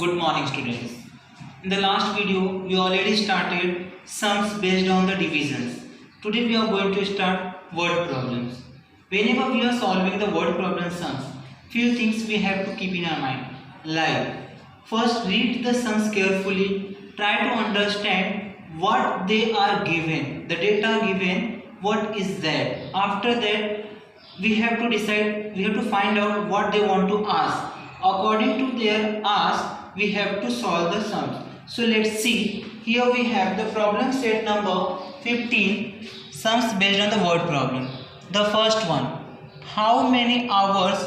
Good morning students. In the last video we already started sums based on the divisions. Today we are going to start word problems. Whenever we are solving the word problem sums, few things we have to keep in our mind. Like, first read the sums carefully, try to understand what they are given, the data given, what is that. After that we have to decide, we have to find out what they want to ask. According to their ask, we have to solve the sums. So let's see. Here we have the problem set number 15, sums based on the word problem. The first one, how many hours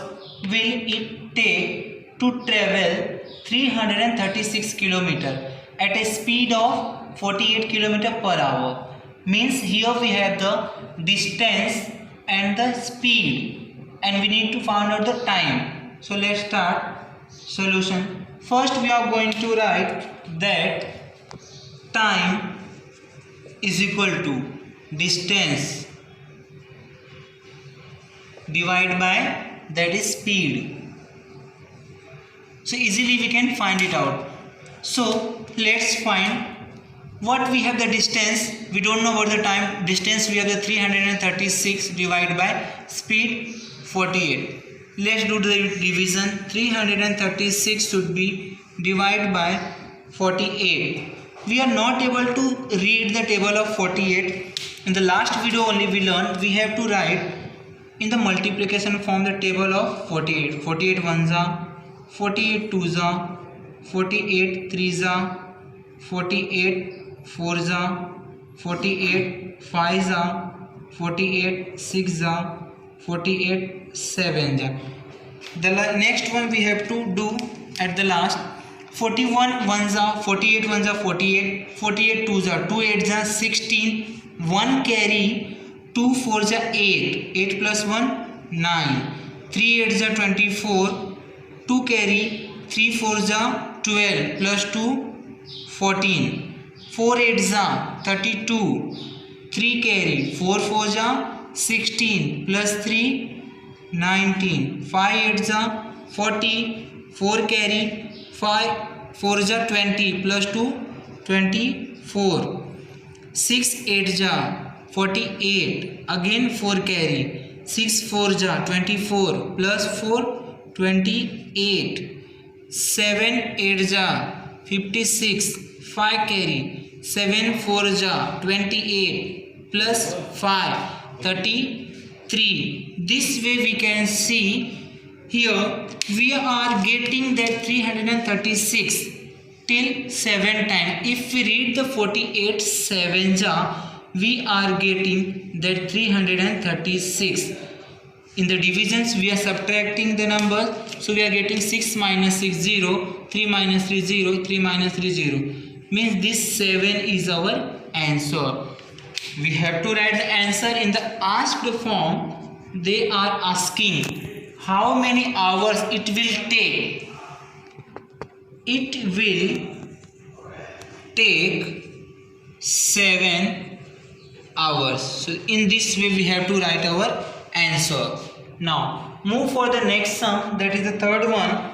will it take to travel 336 km at a speed of 48 km per hour? Means here we have the distance and the speed, and we need to find out the time. So let's start solution. First we are going to write that time is equal to distance divided by that is speed. So easily we can find it out. So let's find what we have the distance. We don't know about the time. Distance we have the 336 divided by speed 48. Let's do the division. 336 should be divided by 48. We are not able to read the table of 48. In the last video only we learned we have to write in the multiplication form the table of 48. 48 ones are, 48 twos are, 48 threes are, 48 fours are, 48 fives are, 48 sixes are, 48 sevens are. The next one we have to do at the last. 41 ones are, 48 ones are 48, 48 twos are, 2 eights are 16, 1 carry, 2 fours are 8, 8 plus 1 9, 3 eights are 24, 2 carry, 3 fours are 12 plus 2 14, 4 eights are 32, 3 carry, 4 fours are 16 plus 3 19, 5 eights are 40, 4 carry, 5 fours are 20 plus 2 24, 6 eights are 48, again 4 carry, 6 fours are 24 plus 4 28, 7 eights are 56, 5 carry, 7 fours are 28 plus 5 33. This way we can see here we are getting that 336 till 7 times. If we read the 48 sevens we are getting that 336. In the divisions we are subtracting the numbers, so we are getting 6 minus 6 0, 3 minus 3 0, 3 minus 3 0. Means this 7 is our answer. We have to write the answer in the asked form. They are asking how many hours it will take. It will take 7 hours. So in this way we have to write our answer. Now move for the next sum, that is the third one.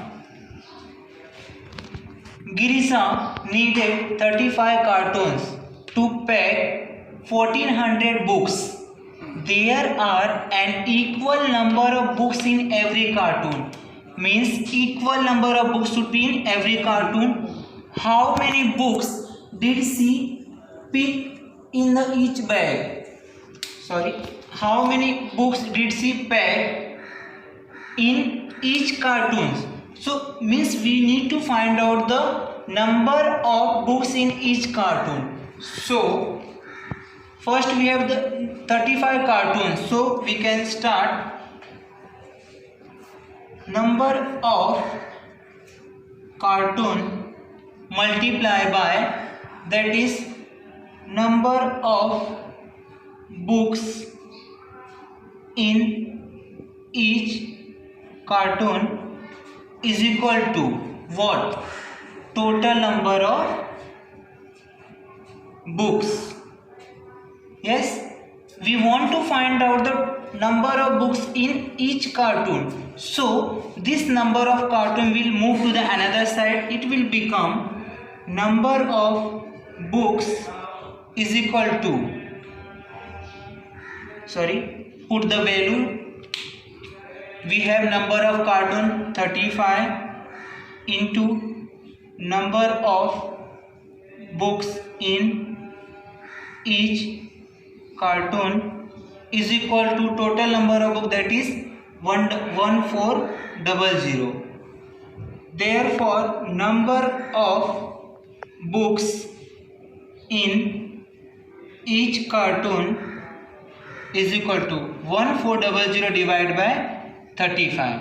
Girisha needed 35 cartons to pack 1400 books. There are an equal number of books in every cartoon. Means equal number of books should be in every cartoon. How many books did she pick in each bag? How many books did she pack in each cartoon? So means we need to find out the number of books in each cartoon. So first we have the 35 cartoons, so we can start number of cartoon multiply by that is number of books in each cartoon is equal to what? Total number of books. Yes, we want to find out the number of books in each cartoon. So this number of cartoon will move to the another side. It will become number of books is equal to, put the value. We have number of cartoon 35 into number of books in each cartoon is equal to total number of books, that is 1400. Therefore number of books in each cartoon is equal to 1400 divided by 35.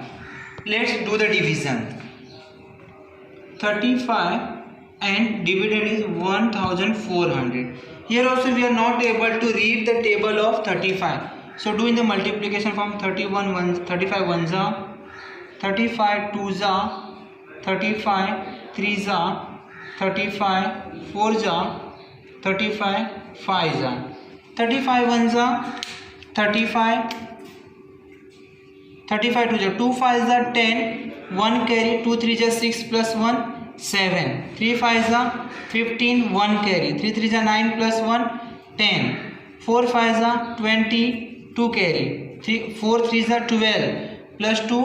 Let's do the division. 35 and dividend is 1400. Here also we are not able to read the table of 35. So doing the multiplication from 35 1s are 35 2s are 35 3s are 35 4s are 35 5s are 35 1s are 35 35 2s are 2 5s are 10 1 carry 2 3s are 6 plus 1 7 3 5s are 15 1 carry 3 3s are 9 plus 1 10 4 5s are 20 2 carry 4 3s are 12 plus 2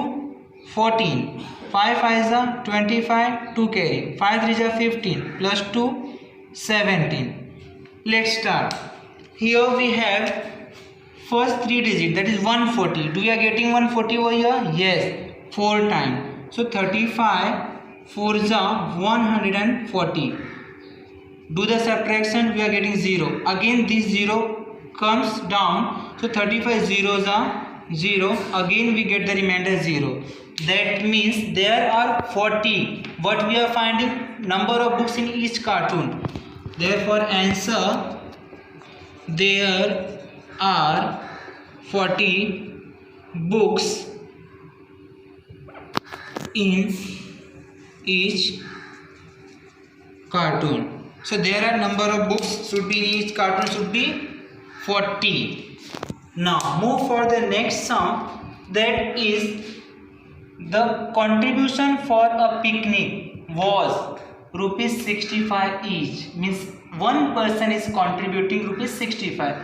14 5 5s are 25 2 carry 5 3s are 15 plus 2 17. Let's start. Here we have first 3 digits, that is 140. Do you are getting 140 over here? Yes, 4 times. So 35 4s are 140. Do the subtraction, we are getting 0. Again this 0 comes down, so 35 zeros are 0. Again we get the remainder 0. That means there are 40. What we are finding? Number of books in each cartoon. Therefore answer, there are 40 books in each cartoon. So there are number of books should be in each cartoon should be 40. Now move for the next sum, that is the contribution for a picnic was rupees 65 each, means one person is contributing rupees 65.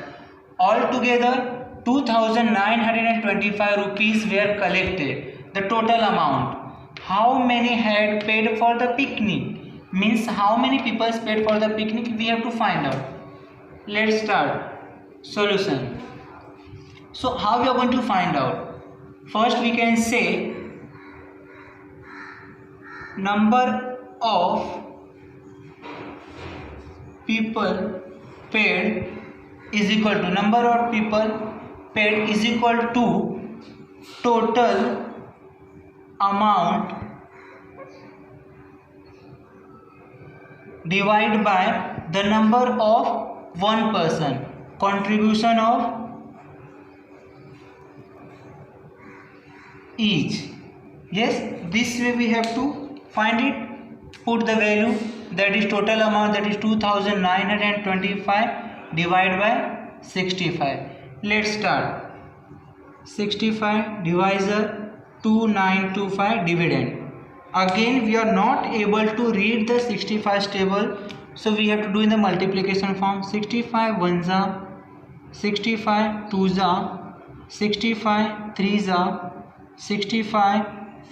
Altogether 2925 rupees were collected, the total amount. How many had paid for the picnic, means how many people paid for the picnic, we have to find out. Let's start. Solution. So how we are going to find out? First we can say number of people paid is equal to number of people paid is equal to total amount divided by the number of one person, contribution of each. Yes, this way we have to find it. Put the value, that is total amount, that is 2925 divided by 65. Let's start. 65 divisor 2925 dividend. Again we are not able to read the 65 table, so we have to do in the multiplication form. 65 1s are 65 2s are 65 3s are 65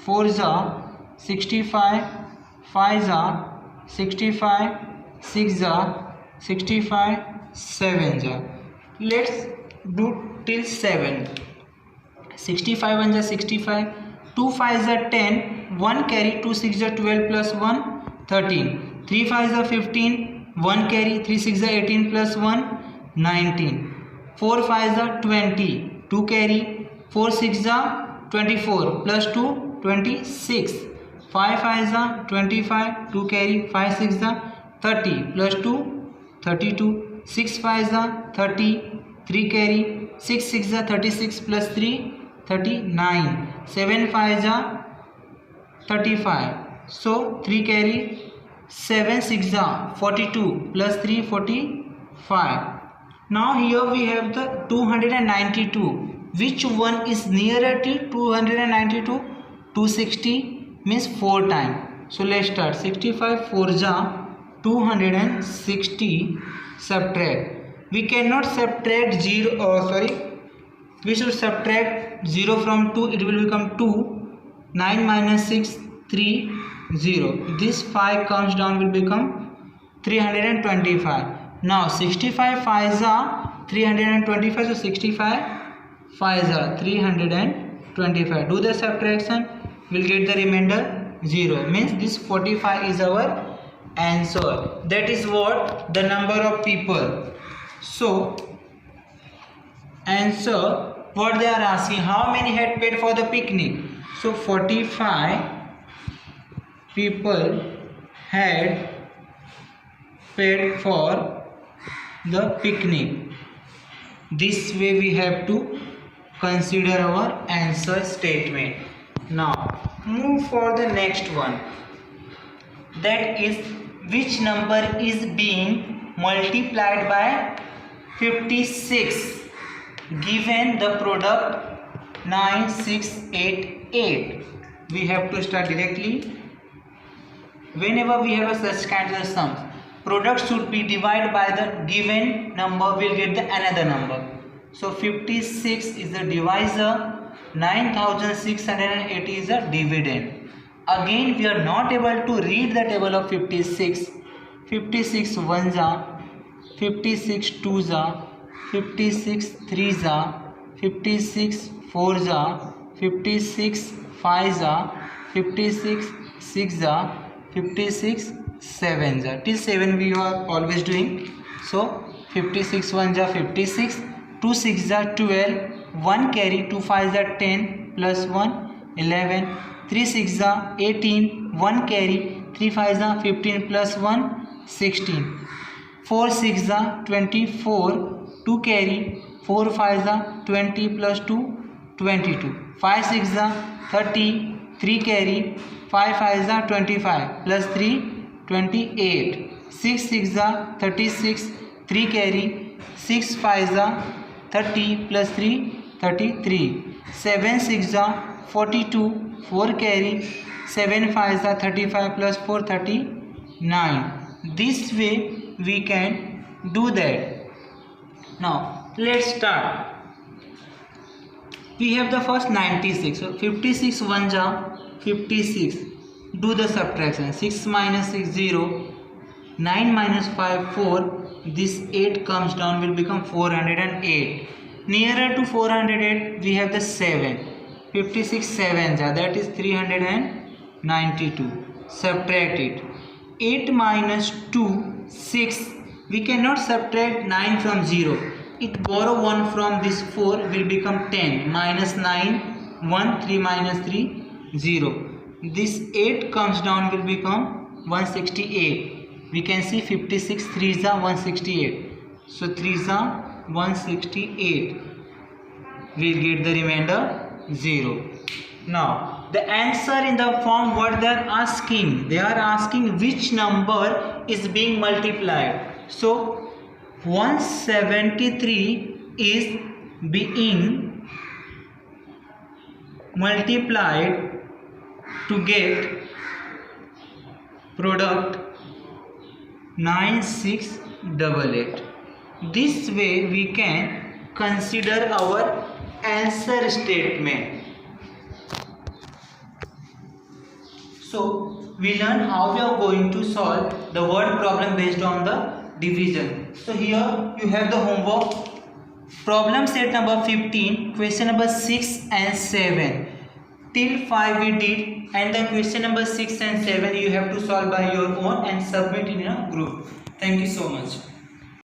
4s are 65 5s are 65 6s are 65 7s are. Let's do till 7. 65 1s are 65, 2 5s are 10, 1 carry 2 6s are 12 plus 1 13, 3 5s are 15, 1 carry 3 6s are 18 plus 1 19, 4 5s are 20, 2 carry 4 6s are 24 plus 2 26, 5 5s are 25, 2 carry 5 6s are 30 plus 2 32, 6 5s are 30, 3 carry 6 6s are 36 plus 3 39, 7 5s are 35, so 3 carry 7 6s are 42 plus 3 45. Now here we have the 292. which one is nearer to 292? 260 means 4 times. So let's start. 65 4 ja 260, subtract. We cannot subtract 0, we should subtract 0 from 2, it will become 2. 9 minus 6, 3, 0. This 5 comes down, will become 325. Now 65 5s are 325, so 65 5s are 325. Do the subtraction, we'll get the remainder 0. Means this 45 is our answer. That is what the number of people. So answer, what they are asking, how many had paid for the picnic? So 45 people had paid for the picnic. This way we have to consider our answer statement. Now move for the next one, that is which number is being multiplied by 56 given the product 9688. We have to start directly. Whenever we have a such kind of sum, product should be divided by the given number, we'll get the another number. So 56 is the divisor, 9680 is a dividend. Again we are not able to read the table of 56. 56 1s are, 56 2s are, 56 3s are, 56 4s are, 56 5s are, 56 6s are, 56 7s are. Till 7 we are always doing. So 56 1s are 56, 2 6s are 12, 1 carry, 2 5s are 10 plus 1 11, 3 6s are 18, 1 carry, 3 5s are 15 plus 1 16, 4 6s are 24, 2 carry, 4 5s are 20 plus 2 22, 5 6s are 30, 3 carry, 5 5s are 25 plus 3 28, 6 6s are 36, 3 carry, 6 5s are 30 plus 3 33, 7 6s are 42, 4 carry, 7 5s are 35 plus 4 39. This way we can do that. Now let's start. We have the first 96. So 56 1s are 56. Do the subtraction. 6 minus 6 0. 9 minus 5 4. This 8 comes down, will become 408. Nearer to 408 we have the 7. 56 7s are, that is 392. Subtract it. 8 minus 2 6. We cannot subtract 9 from 0. It borrow 1 from this 4, will become 10. Minus 9 1, 3 minus 3 0. This 8 comes down, will become 168. We can see 56 3s are 168. So 3s are 168. We'll get the remainder 0. Now the answer in the form what they are asking. They are asking which number is being multiplied. So 173 is being multiplied to get product 9688. This way we can consider our answer statement. So we learn how we are going to solve the word problem based on the division. So here you have the homework. Problem set number 15, question number 6 and 7. Till 5 we did, and then question number 6 and 7 you have to solve by your own and submit in a group. Thank you so much.